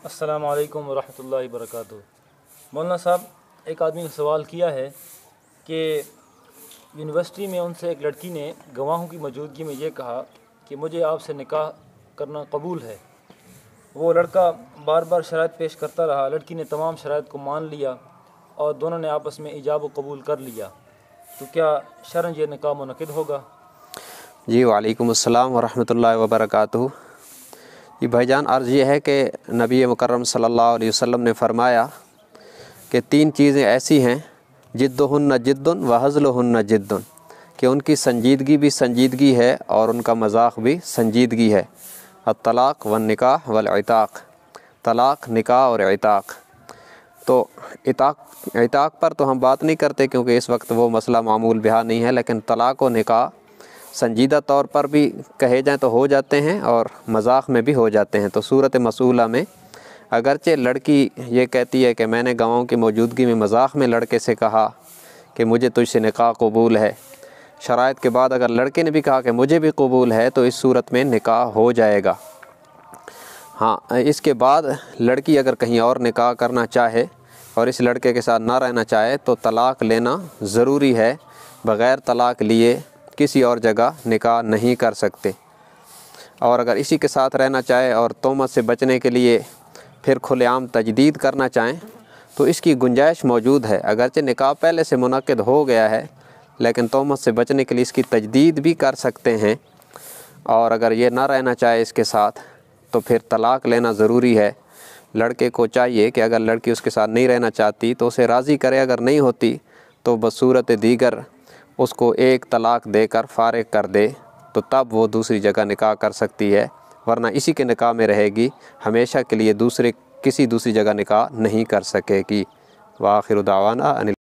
अस्सलामु अलैकुम वरहमतुल्लाहि वबरकातुहू। मौलाना साहब, एक आदमी ने सवाल किया है कि यूनिवर्सिटी में उनसे एक लड़की ने गवाहों की मौजूदगी में ये कहा कि मुझे आपसे निकाह करना कबूल है। वो लड़का बार बार शराइत पेश करता रहा, लड़की ने तमाम शराइत को मान लिया और दोनों ने आपस में इजाब व कबूल कर लिया, तो क्या शरअन ये निकाह मुनक़िद होगा? जी वालेकुम अस्सलाम वरहमतुल्लाहि वबरकातुहू। ये भाईजान अर्ज़ ये है कि नबी मुकर्रम सल्लल्लाहु अलैहि वसल्लम ने फ़रमाया कि 3 चीज़ें ऐसी हैं, जिद्दुहुन्ना जिद्दुन व हज़्लुहुन्ना जिद्दुन, कि उनकी संजीदगी भी संजीदगी है और उनका मज़ाक भी संजीदगी है। अत-तलाक़ व निकाह वल इताक़, तलाक़, निकाह और इताक़। तो इताक़ पर तो हम बात नहीं करते क्योंकि इस वक्त वो मसला मामूल बिहा नहीं है, लेकिन तलाक़ व निकाह संजीदा तौर पर भी कहे जाएँ तो हो जाते हैं और मज़ाक में भी हो जाते हैं। तो सूरत मसूला में अगरचे लड़की ये कहती है कि मैंने गवाहों की मौजूदगी में मज़ाक में लड़के से कहा कि मुझे तुझसे निकाह कबूल है, शराइत के बाद अगर लड़के ने भी कहा कि मुझे भी कबूल है, तो इस सूरत में निकाह हो जाएगा। हाँ, इसके बाद लड़की अगर कहीं और निकाह करना चाहे और इस लड़के के साथ ना रहना चाहे तो तलाक़ लेना ज़रूरी है। बग़ैर तलाक़ लिए किसी और जगह निकाह नहीं कर सकते। और अगर इसी के साथ रहना चाहे और तोहमत से बचने के लिए फिर खुलेआम तजदीद करना चाहें तो इसकी गुंजाइश मौजूद है। अगरचे निकाह पहले से मुनक़्क़िद हो गया है, लेकिन तोहमत से बचने के लिए इसकी तजदीद भी कर सकते हैं। और अगर ये ना रहना चाहे इसके साथ तो फिर तलाक़ लेना ज़रूरी है। लड़के को चाहिए कि अगर लड़की उसके साथ नहीं रहना चाहती तो उसे राज़ी करे, अगर नहीं होती तो बसूरत दीगर उसको एक तलाक़ देकर फ़ारिग कर दे, तो तब वो दूसरी जगह निकाह कर सकती है, वरना इसी के निकाह में रहेगी, हमेशा के लिए किसी दूसरी जगह निकाह नहीं कर सकेगी। व आखिरु दावाना अनिल